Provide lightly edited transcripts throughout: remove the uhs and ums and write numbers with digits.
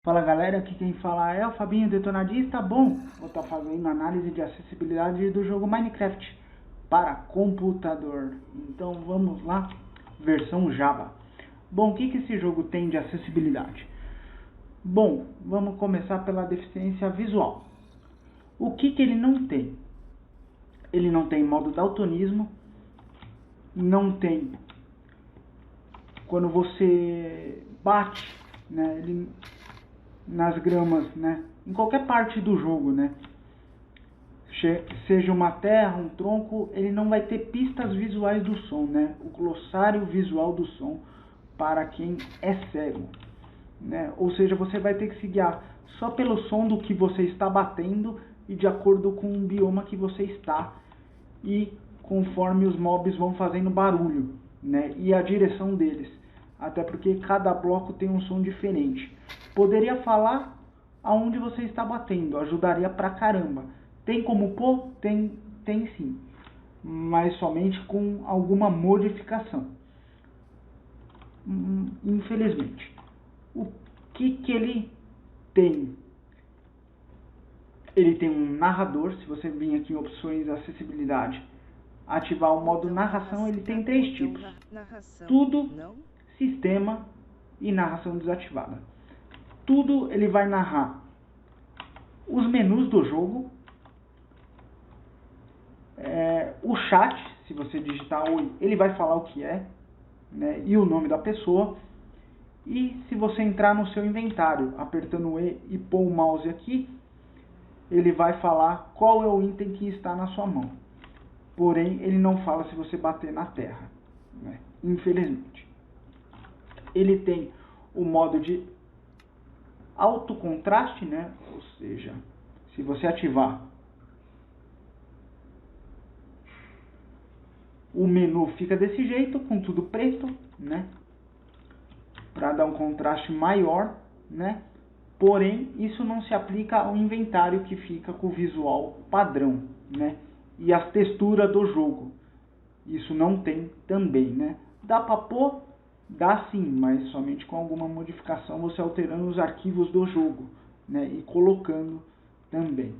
Fala galera, aqui quem fala é o Fabinho Detonadista. Bom, vou estar fazendo análise de acessibilidade do jogo Minecraft para computador. Então vamos lá, versão Java. Bom, o que esse jogo tem de acessibilidade? Bom, vamos começar pela deficiência visual. O que ele não tem? Ele não tem modo daltonismo, não tem quando você bate, né, nas gramas, né, em qualquer parte do jogo, né, seja uma terra, um tronco, ele não vai ter pistas visuais do som, né, o glossário visual do som para quem é cego, né, ou seja, você vai ter que se guiar só pelo som do que você está batendo e de acordo com o bioma que você está e conforme os mobs vão fazendo barulho, né, e a direção deles, até porque cada bloco tem um som diferente. Poderia falar aonde você está batendo, ajudaria pra caramba. Tem como pôr? Tem sim, mas somente com alguma modificação. Infelizmente. O que ele tem? Ele tem um narrador. Se você vir aqui em opções acessibilidade, ativar o modo narração, ele tem 3 tipos: tudo, sistema e narração desativada. Tudo ele vai narrar os menus do jogo, o chat, se você digitar oi, ele vai falar o que é, né, e o nome da pessoa. E se você entrar no seu inventário, apertando E e pôr o mouse aqui, ele vai falar qual é o item que está na sua mão. Porém, ele não fala se você bater na terra, né, infelizmente. Ele tem o modo de alto contraste, né, ou seja, se você ativar, o menu fica desse jeito, com tudo preto, né, para dar um contraste maior, né. Porém, isso não se aplica ao inventário, que fica com o visual padrão, né, e as texturas do jogo. Isso não tem também, né. Dá para pôr? Dá sim, mas somente com alguma modificação, você alterando os arquivos do jogo, né, e colocando também.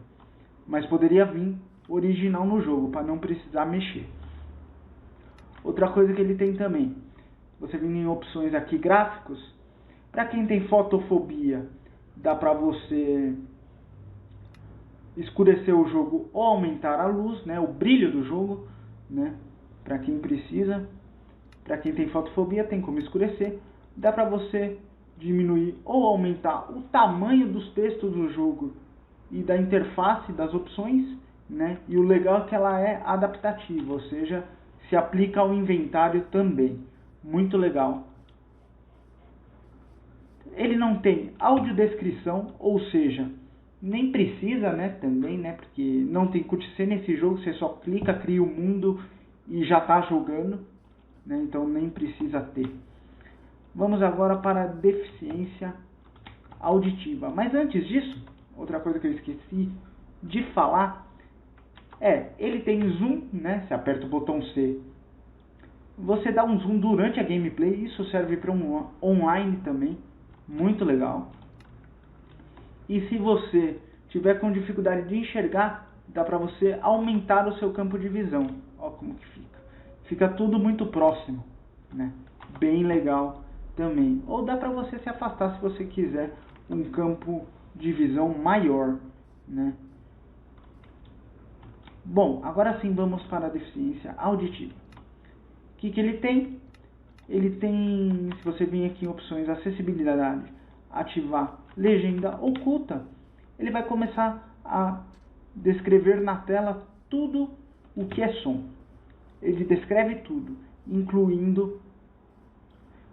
Mas poderia vir original no jogo, para não precisar mexer. Outra coisa que ele tem também, você vem em opções aqui, gráficos. Para quem tem fotofobia, dá para você escurecer o jogo ou aumentar a luz, né, o brilho do jogo, né, para quem precisa. Para quem tem fotofobia, tem como escurecer. Dá para você diminuir ou aumentar o tamanho dos textos do jogo e da interface das opções, né? E o legal é que ela é adaptativa, ou seja, se aplica ao inventário também. Muito legal. Ele não tem audiodescrição, ou seja, nem precisa, né, também, né, porque não tem cutscene nesse jogo, você só clica, cria o mundo e já está jogando, né, então nem precisa ter. Vamos agora para a deficiência auditiva. Mas antes disso, outra coisa que eu esqueci de falar ele tem zoom, né? Você aperta o botão C, você dá um zoom durante a gameplay. Isso serve para um online também, muito legal. E se você tiver com dificuldade de enxergar, dá para você aumentar o seu campo de visão. Olha como que fica. Fica tudo muito próximo, né? Bem legal também. Ou dá para você se afastar se você quiser um campo de visão maior, né? Bom, agora sim vamos para a deficiência auditiva. O que ele tem? Ele tem, se você vir aqui em opções acessibilidade, ativar legenda oculta, ele vai começar a descrever na tela tudo o que é som. Ele descreve tudo, incluindo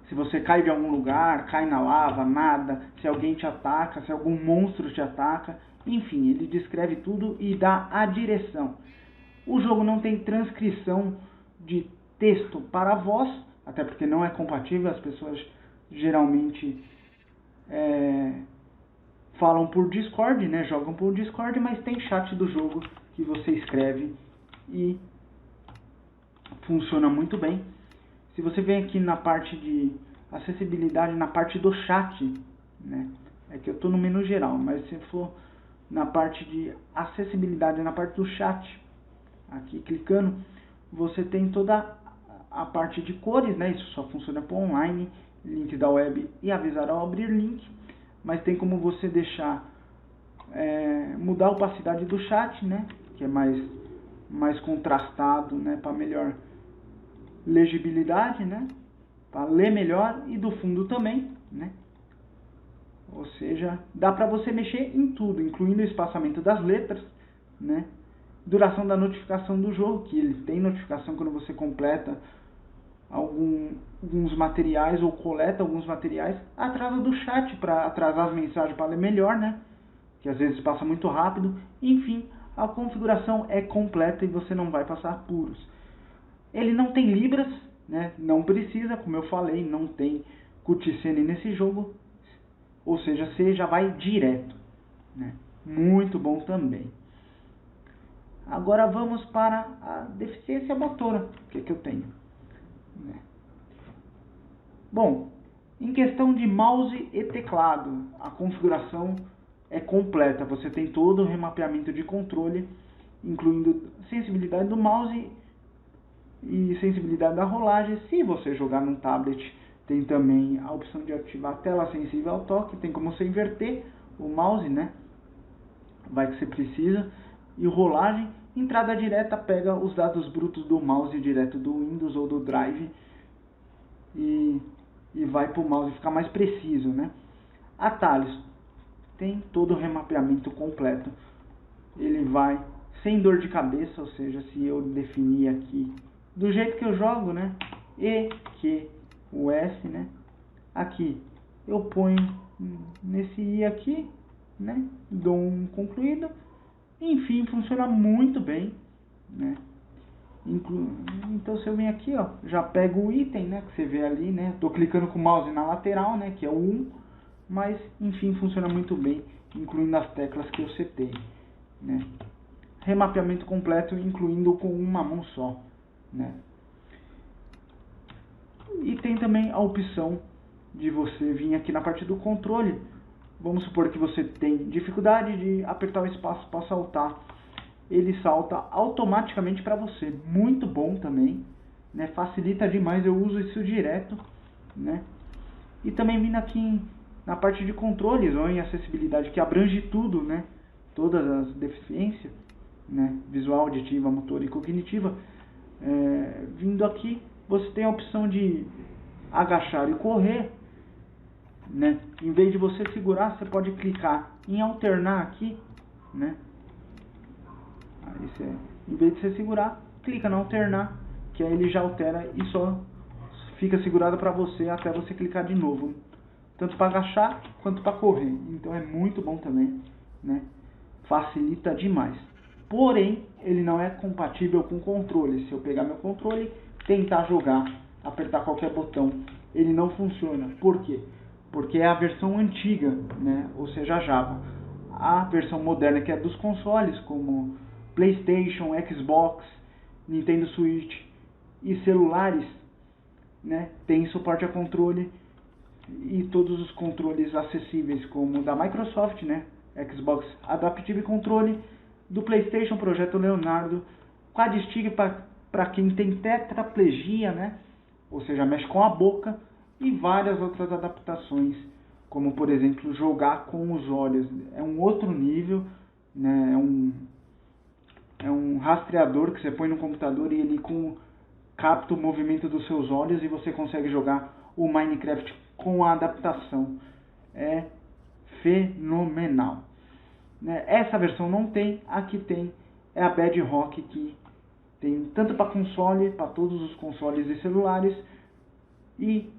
se você cai de algum lugar, cai na lava, nada, se alguém te ataca, se algum monstro te ataca, enfim, ele descreve tudo e dá a direção. O jogo não tem transcrição de texto para voz, até porque não é compatível. As pessoas geralmente falam por Discord, né, jogam por Discord, mas tem chat do jogo que você escreve e funciona muito bem. Se você vem aqui na parte de acessibilidade, na parte do chat, né, É que eu estou no menu geral, mas se for na parte de acessibilidade, na parte do chat, aqui clicando, você tem toda a parte de cores, né? Isso só funciona para online, link da web e avisar ao abrir link, mas tem como você deixar, mudar a opacidade do chat, né? Que é mais contrastado, né? Para melhor legibilidade, né? Para ler melhor, e do fundo também, né? Ou seja, dá para você mexer em tudo, incluindo o espaçamento das letras, né? Duração da notificação do jogo, que ele tem notificação quando você completa alguns materiais ou coleta alguns materiais. Atrasa do chat, para atrasar as mensagens para ler melhor, né? Que às vezes passa muito rápido. Enfim, a configuração é completa e você não vai passar apuros. Ele não tem libras, né? Não precisa, como eu falei, não tem cutscene nesse jogo. Ou seja, você já vai direto, né? Muito bom também. Agora vamos para a deficiência motora. O que eu tenho? Bom, em questão de mouse e teclado, a configuração é completa. Você tem todo o remapeamento de controle, incluindo sensibilidade do mouse e sensibilidade da rolagem. Se você jogar num tablet, tem também a opção de ativar a tela sensível ao toque. Tem como você inverter o mouse, né? Vai que você precisa. E rolagem, entrada direta, pega os dados brutos do mouse direto do Windows ou do Drive e vai para o mouse ficar mais preciso, né? Atalhos, tem todo o remapeamento completo. Ele vai sem dor de cabeça, ou seja, se eu definir aqui do jeito que eu jogo, né? E, Q, o S, né? Aqui eu ponho nesse I aqui, né? Dou um concluído. Enfim, funciona muito bem, né? Então se eu venho aqui, ó, já pego o item, né, que você vê ali, né? Tô clicando com o mouse na lateral, né, que é o 1, mas enfim, funciona muito bem, incluindo as teclas que eu setei, né? Remapeamento completo, incluindo com uma mão só, né? E tem também a opção de você vir aqui na parte do controle. Vamos supor que você tem dificuldade de apertar o espaço para saltar. Ele salta automaticamente para você. Muito bom também, né? Facilita demais, eu uso isso direto, né? E também vindo aqui na parte de controles ou em acessibilidade, que abrange tudo, né? Todas as deficiências, né? Visual, auditiva, motora e cognitiva. Vindo aqui, você tem a opção de agachar e correr, né? Em vez de você segurar, você pode clicar em alternar aqui, né? Aí em vez de você segurar, clica no alternar, que aí ele já altera e só fica segurado para você até você clicar de novo, tanto para agachar quanto para correr. Então é muito bom também, né? Facilita demais. Porém, ele não é compatível com o controle. Se eu pegar meu controle, tentar jogar, apertar qualquer botão, ele não funciona. Por quê? Porque é a versão antiga, né? Ou seja, a Java. A versão moderna, que é dos consoles, como PlayStation, Xbox, Nintendo Switch e celulares, né? Tem suporte a controle e todos os controles acessíveis, como o da Microsoft, né? Xbox Adaptive Controle, do PlayStation Projeto Leonardo, Quad-Stick para quem tem tetraplegia, né? Ou seja, mexe com a boca, e várias outras adaptações, como por exemplo jogar com os olhos. É um outro nível, né? É um rastreador que você põe no computador e ele capta o movimento dos seus olhos e você consegue jogar o Minecraft com a adaptação. É fenomenal, né? Essa versão não tem, aqui tem, é a Bedrock, que tem tanto para console, para todos os consoles e celulares, e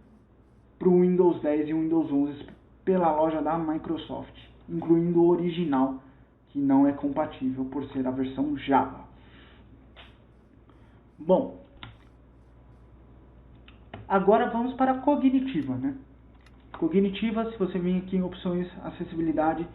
para o Windows 10 e o Windows 11 pela loja da Microsoft, incluindo o original, que não é compatível por ser a versão Java. Bom, agora vamos para a cognitiva, né? Cognitiva, se você vir aqui em opções acessibilidade,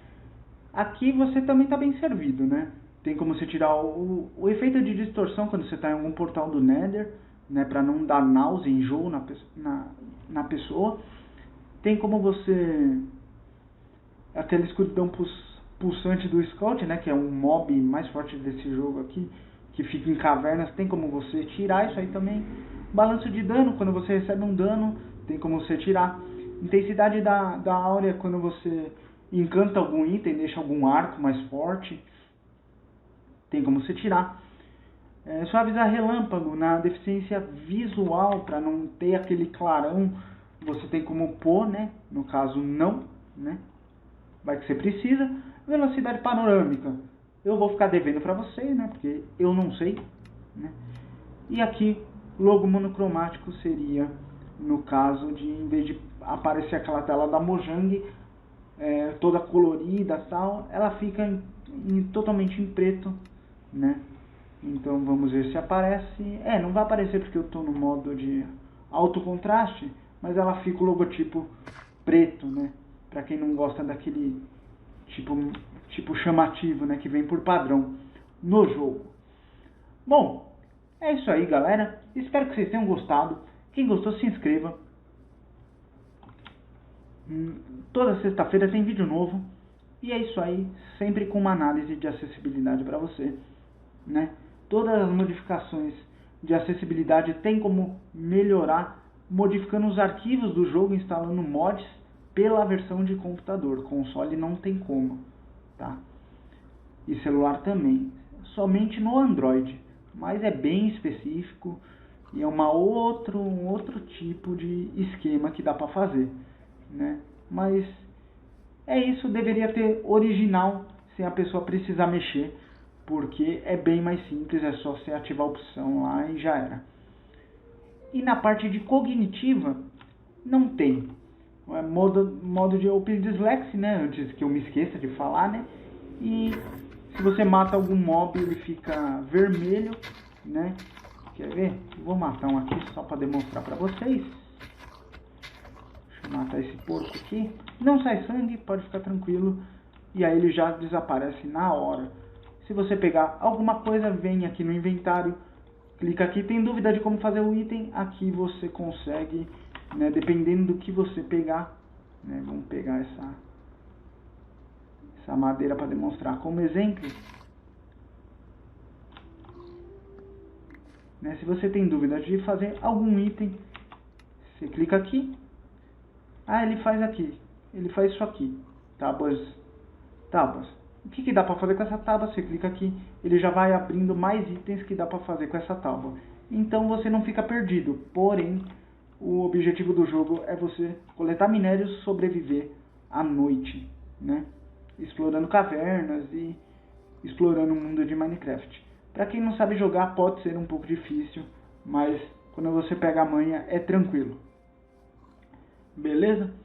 aqui você também está bem servido, né? Tem como você tirar o efeito de distorção quando você está em algum portal do Nether, né? Para não dar náusea e enjoo na pessoa. Tem como você aquela escuridão pulsante do Scout, né, que é um mob mais forte desse jogo aqui, que fica em cavernas, tem como você tirar isso aí também. Balanço de dano, quando você recebe um dano, tem como você tirar. Intensidade da áurea, quando você encanta algum item, deixa algum arco mais forte, tem como você tirar. Suavizar relâmpago, na deficiência visual, para não ter aquele clarão, você tem como pôr, né? No caso não, né? Vai que você precisa. Velocidade panorâmica, eu vou ficar devendo para você, né? Porque eu não sei, né? E aqui, logo monocromático seria, no caso de, em vez de aparecer aquela tela da Mojang, toda colorida e tal, ela fica totalmente em preto, né? Então vamos ver se aparece. Não vai aparecer porque eu estou no modo de alto contraste, mas ela fica o logotipo preto, né? Para quem não gosta daquele tipo chamativo, né? Que vem por padrão no jogo. Bom, é isso aí, galera. Espero que vocês tenham gostado. Quem gostou, se inscreva. Toda sexta-feira tem vídeo novo. E é isso aí, sempre com uma análise de acessibilidade para você, né? Todas as modificações de acessibilidade tem como melhorar modificando os arquivos do jogo, instalando mods pela versão de computador. Console não tem como, tá? E celular também, somente no Android, mas é bem específico e é um outro tipo de esquema que dá para fazer, né? Mas é isso, deveria ter original sem a pessoa precisar mexer, porque é bem mais simples, é só você ativar a opção lá e já era. E na parte de cognitiva, não tem. É modo de Open Dyslexia, né? Antes que eu me esqueça de falar, né? E se você mata algum mob, ele fica vermelho, né? Quer ver? Vou matar um aqui só para demonstrar para vocês. Deixa eu matar esse porco aqui. Não sai sangue, pode ficar tranquilo. E aí ele já desaparece na hora. Se você pegar alguma coisa, vem aqui no inventário, clica aqui, tem dúvida de como fazer o item, aqui você consegue, né, dependendo do que você pegar, né, vamos pegar essa madeira para demonstrar como exemplo, né, se você tem dúvida de fazer algum item, você clica aqui, ele faz aqui, ele faz isso aqui, tábuas. O que dá para fazer com essa tábua? Você clica aqui, ele já vai abrindo mais itens que dá para fazer com essa tábua. Então você não fica perdido, porém o objetivo do jogo é você coletar minérios, sobreviver à noite, né? Explorando cavernas e explorando o mundo de Minecraft. Para quem não sabe jogar pode ser um pouco difícil, mas quando você pega a manha é tranquilo. Beleza?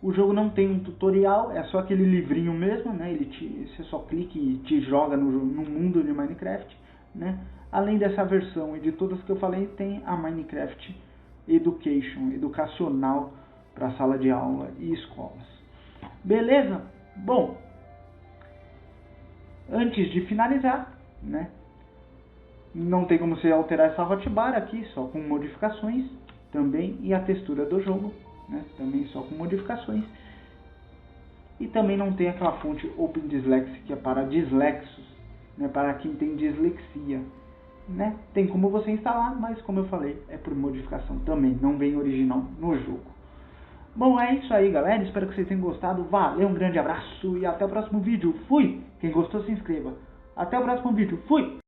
O jogo não tem um tutorial, é só aquele livrinho mesmo, né? Você só clica e te joga no mundo de Minecraft, né? Além dessa versão e de todas que eu falei, tem a Minecraft Education, educacional para sala de aula e escolas. Beleza? Bom, antes de finalizar, né? Não tem como você alterar essa hotbar aqui, só com modificações também, e a textura do jogo, né, também só com modificações. E também não tem aquela fonte Open Dyslexia, que é para dislexos, né, para quem tem dislexia, né? Tem como você instalar, mas como eu falei, é por modificação também, não vem original no jogo. Bom, é isso aí, galera, espero que vocês tenham gostado. Valeu, um grande abraço e até o próximo vídeo. Fui! Quem gostou, se inscreva. Até o próximo vídeo. Fui!